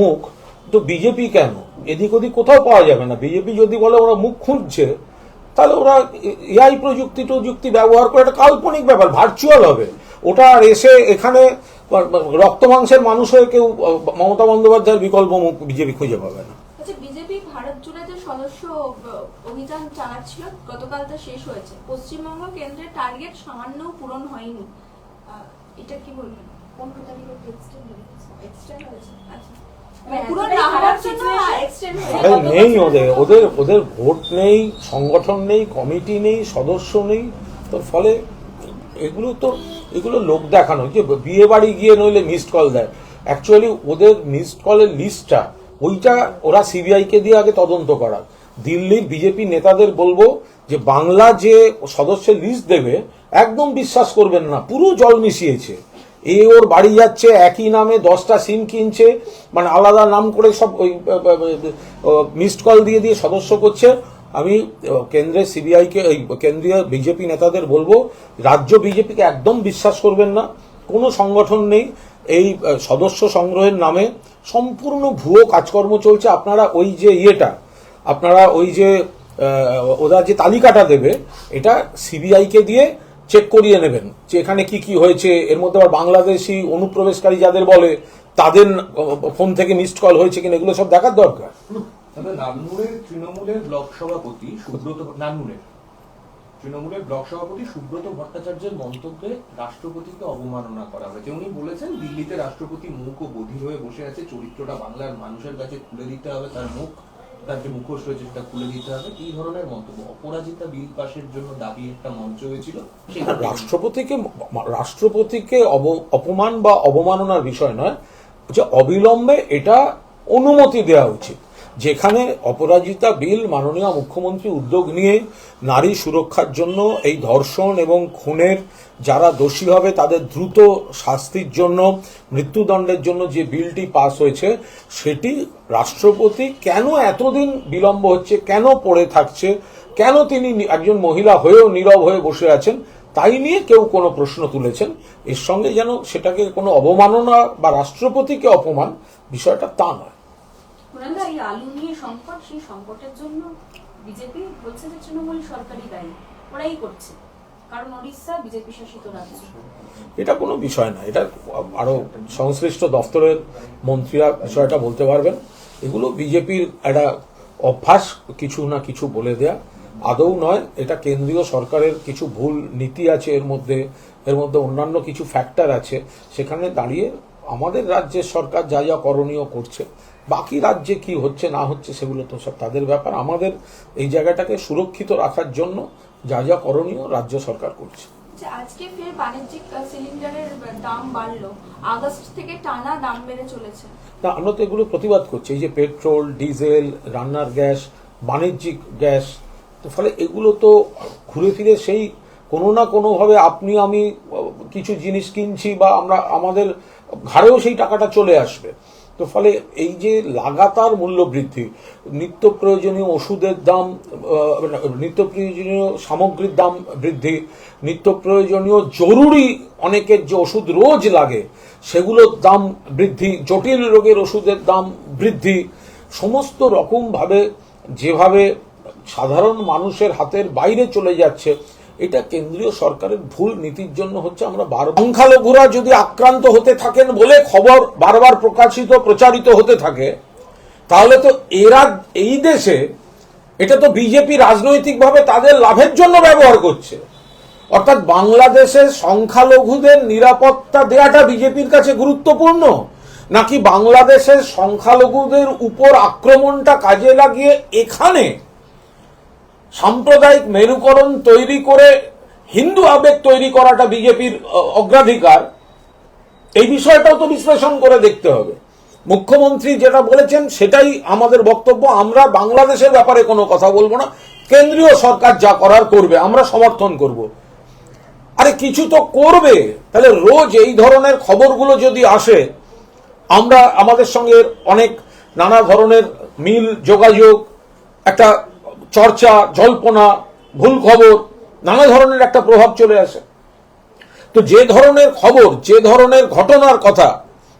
মুখ, তো বিজেপি কেন? এদিক ওদিক কোথাও পাওয়া যাবে না। বিজেপি যদি বলে ওরা মুখ খুঁজছে, তাহলে ওরা এআই প্রযুক্তি ব্যবহার করে, একটা কাল্পনিক ব্যাপার, ভার্চুয়াল হবে ওটা। আর এসে এখানে রক্ত মাংসের মানুষ হয়ে কেউ মমতা বন্দ্যোপাধ্যায়ের বিকল্প মুখ বিজেপি খুঁজে পাবে না। আচ্ছা, বিজেপি ভারত জুড়ে যে সদস্য অভিযান চালাচ্ছিল, গতকাল তা শেষ হয়েছে। পশ্চিমবঙ্গ কেন্দ্রের টার্গেট সামান্যও পূরণ হয়নি, এটা কি বলবেন? 15 তারিখ এক্সটেন্ড হয়েছে। আচ্ছা, নেই ওদের ভোট নেই, সংগঠন নেই, কমিটি নেই, সদস্য নেই। তোর ফলে এগুলো লোক দেখানো, যে বিয়ে বাড়ি গিয়ে নইলে মিসড কল দেয়। অ্যাকচুয়ালি ওদের মিসড কলের লিস্টটা ওইটা ওরা সিবিআই কে দিয়ে আগে তদন্ত করা। দিল্লির বিজেপি নেতাদের বলবো যে বাংলা যে সদস্যের লিস্ট দেবে একদম বিশ্বাস করবেন না, পুরো জল মিশিয়েছে। ওর বাড়ি যাচ্ছে, একই নামে 10টা সিম কিনছে, মানে আলাদা নাম করে সব ওই মিসড কল দিয়ে দিয়ে সদস্য করছে। আমি কেন্দ্রের সিবিআইকে, কেন্দ্রীয় বিজেপি নেতাদের বলবো, রাজ্য বিজেপিকে একদম বিশ্বাস করবেন না। কোনো সংগঠন নেই, এই সদস্য সংগ্রহের নামে সম্পূর্ণ ভুয়ো কাজকর্ম চলছে। আপনারা ওই যে ওরা যে তালিকাটা দেবে, এটা সিবিআই কে দিয়ে চেক করিয়ে নেবেন যে এখানে কি কি হয়েছে। এর মধ্যে আবার বাংলাদেশি অনুপ্রবেশকারী যাদের বলে তাদের ফোন থেকে মিসড কল হয়েছে কিনা, এগুলো সব দেখার দরকার। তবে নান্নুরের তৃণমূলের ব্লক সভাপতি সুব্রত ভট্টাচার্যের মন্তব্যে রাষ্ট্রপতিকে অবমাননা করা হয়েছে। উনি বলেছেন দিল্লিতে রাষ্ট্রপতি মুখ ও বধির হয়ে বসে আছে, চরিত্রটা বাংলার মানুষের কাছে খুলে দিতে হবে, তার মুখ, তার যে মুখোশ রয়েছে সেটা খুলে দিতে হবে, এই ধরনের মন্তব্য। অপরাজিতা বিল পাশের জন্য দাবি একটা মঞ্চ হয়েছিল। রাষ্ট্রপতিকে অপমান বা অবমাননার বিষয় নয়, যে অবিলম্বে এটা অনুমতি দেওয়া উচিত। যেখানে অপরাজিতা বিল মাননীয় মুখ্যমন্ত্রী উদ্যোগ নিয়ে নারী সুরক্ষার জন্য, এই ধর্ষণ এবং খুনের যারা দোষী হবে তাদের দ্রুত শাস্তির জন্য, মৃত্যুদণ্ডের জন্য যে বিলটি পাস হয়েছে, সেটি রাষ্ট্রপতি কেন এতদিন বিলম্ব হচ্ছে, কেন পড়ে থাকছে, কেন তিনি একজন মহিলা হয়েও নীরব হয়ে বসে আছেন, তাই নিয়ে কেউ কোনো প্রশ্ন তুলেছেন। এর সঙ্গে যেন সেটাকে কোনো অবমাননা বা রাষ্ট্রপতিকে অপমান, বিষয়টা তা নয়। এই আলু নিয়ে সংকট, সেই সংকটের জন্য বিজেপি বলছে যে তৃণমূল সরকারই দায়ী, ওরাই করছে, কারণ ওড়িশা বিজেপি শাসিত রাজ্য। এটা কোনো বিষয় না, এটা আরো সংশ্লিষ্ট দপ্তরের মন্ত্রীরা বিষয়টা বলতে পারবেন। এগুলো বিজেপির একটা অভ্যাস, কিছু না কিছু বলে দেয়া, আদৌ নয়। এটা কেন্দ্রীয় সরকারের কিছু ভুল নীতি আছে, এর মধ্যে অন্যান্য কিছু ফ্যাক্টর আছে। সেখানে দাঁড়িয়ে আমাদের রাজ্যের সরকার যা যা করণীয় করছে, বাকি রাজ্যে কি হচ্ছে না হচ্ছে সেগুলো তো সব তাদের ব্যাপার। আমাদের এই জায়গাটাকে সুরক্ষিত রাখার জন্য যা যা করণীয় রাজ্য সরকার করছে। আজকে ফের বাণিজ্যিক সিলিন্ডারের দাম বাড়লো, আগস্ট থেকে টানা দাম বেড়ে চলেছে। না, আমরা তো এগুলো প্রতিবাদ করছি। এই যে পেট্রোল, ডিজেল, রান্নার গ্যাস, বাণিজ্যিক গ্যাস, তো ফলে এগুলো তো ঘুরে ফিরে সেই কোনো না কোনোভাবে আপনি আমি কিছু জিনিস কিনছি, বা আমাদের ঘাড়েও সেই টাকাটা চলে আসবে। তো ফলে এই যে লাগাতার মূল্য বৃদ্ধি, নিত্য প্রয়োজনীয় ওষুধের দাম, নিত্য প্রয়োজনীয় সামগ্রীর দাম বৃদ্ধি, নিত্য প্রয়োজনীয় জরুরি অনেকের যে ওষুধ রোজ লাগে সেগুলোর দাম বৃদ্ধি, জটিল রোগের ওষুধের দাম বৃদ্ধি, সমস্ত রকমভাবে যেভাবে সাধারণ মানুষের হাতের বাইরে চলে যাচ্ছে, এটা কেন্দ্রীয় সরকারের ভুল নীতির জন্য হচ্ছে। আমরা সংখ্যালঘুরা যদি আক্রান্ত হতে থাকেন বলে খবর বারবার প্রচারিত হতে থাকে, তাহলে তো এই দেশে এটা তো বিজেপি রাজনৈতিকভাবে তাদের লাভের জন্য ব্যবহার করছে। অর্থাৎ বাংলাদেশের সংখ্যালঘুদের নিরাপত্তা দেওয়াটা বিজেপির কাছে গুরুত্বপূর্ণ, নাকি বাংলাদেশের সংখ্যালঘুদের উপর আক্রমণটা কাজে লাগিয়ে এখানে সাম্প্রদায়িক মেরুকরণ তৈরি করে হিন্দু আবেগ তৈরি করাটা বিজেপির অগ্রাধিকার? এই বিষয়টাও তো বিশ্লেষণ করে দেখতে হবে। মুখ্যমন্ত্রী যেটা বলেছেন সেটাই আমাদের বক্তব্য। আমরা বাংলাদেশের ব্যাপারে কোনো কথা বলবো না, কেন্দ্রীয় সরকার যা করার করবে, আমরা সমর্থন করব। আরে কিছু তো করবে, তাহলে রোজ এই ধরনের খবরগুলো যদি আসে, আমরা আমাদের সঙ্গে অনেক নানা ধরনের মিল, যোগাযোগ, একটা চর্চা, জল্পনা, ভুল খবর, নানা ধরনের একটা প্রভাব চলে আসে। তো যে ধরনের খবর, যে ধরনের ঘটনার কথা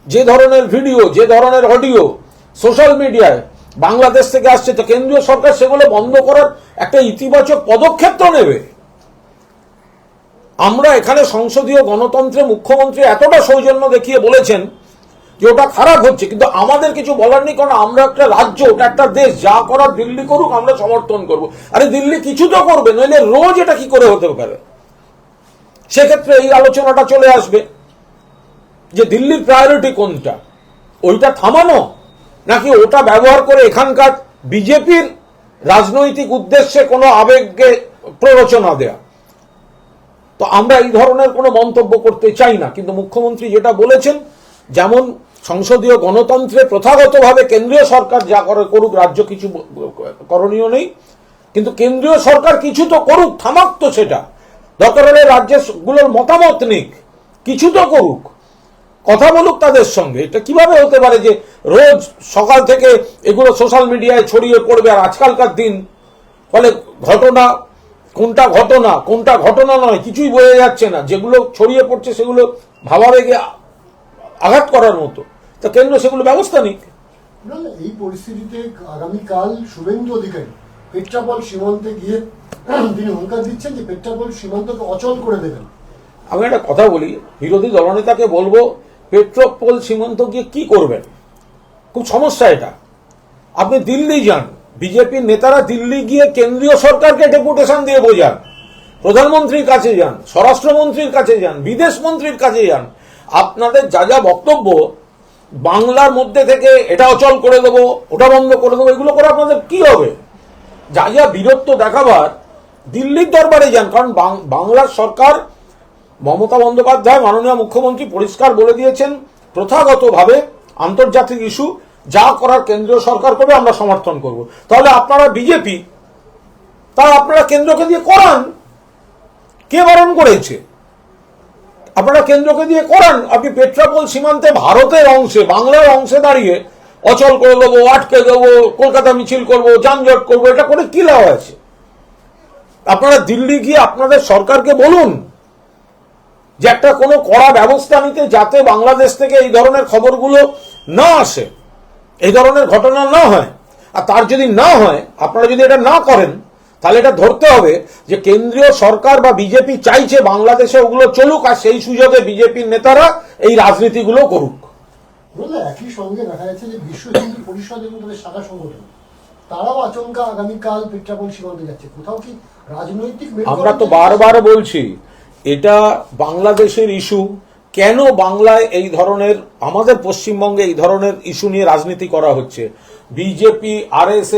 যে ধরনের ভিডিও, যে ধরনের অডিও সোশ্যাল মিডিয়ায় বাংলাদেশ থেকে আসছে, তো কেন্দ্রীয় সরকার সেগুলো বন্ধ করার একটা ইতিবাচক পদক্ষেপ তো নেবে। আমরা এখানে সংসদীয় গণতন্ত্রে মুখ্যমন্ত্রী এতটা সৌজন্য দেখিয়ে বলেছেন যে ওটা খারাপ হচ্ছে, কিন্তু আমাদের কিছু বলার নেই, কারণ আমরা একটা রাজ্য, ওটা একটা দেশ, যা করার দিল্লি করুক আমরা সমর্থন করব। আরে দিল্লি কিছু তো করবে, নইলে রোজ এটা কি করে হতে পারে? সেক্ষেত্রে এই আলোচনাটা চলে আসবে যে দিল্লির প্রায়োরিটি কোনটা, ওইটা থামানো নাকি ওটা ব্যবহার করে এখানকার বিজেপির রাজনৈতিক উদ্দেশ্যে কোনো আবেগকে প্ররোচনা দেয়া। তো আমরা এই ধরনের কোনো মন্তব্য করতে চাই না, কিন্তু মুখ্যমন্ত্রী যেটা বলেছেন, যেমন সংসদীয় গণতন্ত্রে প্রথাগতভাবে কেন্দ্রীয় সরকার যা করে করুক, রাজ্য কিছু করণীয় নেই, কিন্তু কেন্দ্রীয় সরকার কিছু তো করুক, থামাক তো সেটা, দরকার হলে রাজ্যগুলোর মতামত নিক, কিছু তো করুক, কথা বলুক তাদের সঙ্গে। এটা কিভাবে হতে পারে যে রোজ সকাল থেকে এগুলো সোশ্যাল মিডিয়ায় ছড়িয়ে পড়বে, আর আজকালকার দিন ফলে ঘটনা কোনটা ঘটনা কোনটা ঘটনা নয় কিছুই বোঝা যাচ্ছে না, যেগুলো ছড়িয়ে পড়ছে সেগুলো ভাবাবেগে আঘাত করার মতো, তা কেন্দ্র সেগুলো ব্যবস্থা নিক। এই পরিস্থিতিতে আগামীকাল শুভেন্দু অধিকারী পেট্রাপোল সীমান্তে গিয়ে তিনি হুঙ্কার দিচ্ছেন যে পেট্রাপোল সীমান্তকে অচল করে দেবেন। আমি একটা কথা বলি, বিরোধী দলনেতাকে বলবো, পেট্রাপোল সীমান্ত গিয়ে কি করবেন? খুব সমস্যা এটা। আপনি দিল্লি যান, বিজেপির নেতারা দিল্লি গিয়ে কেন্দ্রীয় সরকারকে ডেপুটেশন দিয়ে বোঝান, প্রধানমন্ত্রীর কাছে যান, স্বরাষ্ট্রমন্ত্রীর কাছে যান, বিদেশ মন্ত্রীর কাছে যান, আপনাদের যা যা বক্তব্য বাংলার মধ্যে থেকে এটা অচল করে দেবো, ওটা বন্ধ করে দেবো, এগুলো করে আপনাদের কি হবে? যা যা বীরত্ব দেখাবার দিল্লির দরবারে যান, কারণ বাংলার সরকার, মমতা বন্দ্যোপাধ্যায় মাননীয় মুখ্যমন্ত্রী পরিষ্কার বলে দিয়েছেন, প্রথাগতভাবে আন্তর্জাতিক ইস্যু যা করার কেন্দ্রীয় সরকার করবে আমরা সমর্থন করব। তাহলে আপনারা বিজেপি, তা আপনারা কেন্দ্রকে দিয়ে করান, কে বারণ করেছে? আপনারা কেন্দ্রকে দিয়ে করান। আপনি পেট্রাপোল সীমান্তে ভারতের অংশে, বাংলার অংশে দাঁড়িয়ে অচল করে দেবো, আটকে দেবো, কলকাতা মিছিল করব, যানজট করবো, এটা করে কি লাভ আছে? আপনারা দিল্লি গিয়ে আপনাদের সরকারকে বলুন যে একটা কোনো কড়া ব্যবস্থা নিতে, যাতে বাংলাদেশ থেকে এই ধরনের খবরগুলো না আসে, এই ধরনের ঘটনা না হয়। আর তার যদি না হয়, আপনারা যদি এটা না করেন, তাহলে এটা ধরতে হবে যে কেন্দ্রীয় সরকার বা বিজেপি চাইছে বাংলাদেশে ওগুলো চলুক, আর সেই সুযোগে বিজেপির নেতারা এই রাজনীতিগুলো করুক। বলে একই সঙ্গে দেখা যাচ্ছে যে বিশ্ব হিন্দু পরিষদ এবং তাদের শাখা সংগঠন তারাও আচমকা আগামীকাল পেট্রাপোল সীমান্তে যাচ্ছে। কোথাও কি রাজনৈতিক আমরা তো বারবার বলছি এটা বাংলাদেশের ইস্যু, কেন বাংলায় এই ধরনের, আমাদের পশ্চিমবঙ্গে এই ধরনের ইস্যু নিয়ে রাজনীতি করা হচ্ছে? BJP, RSS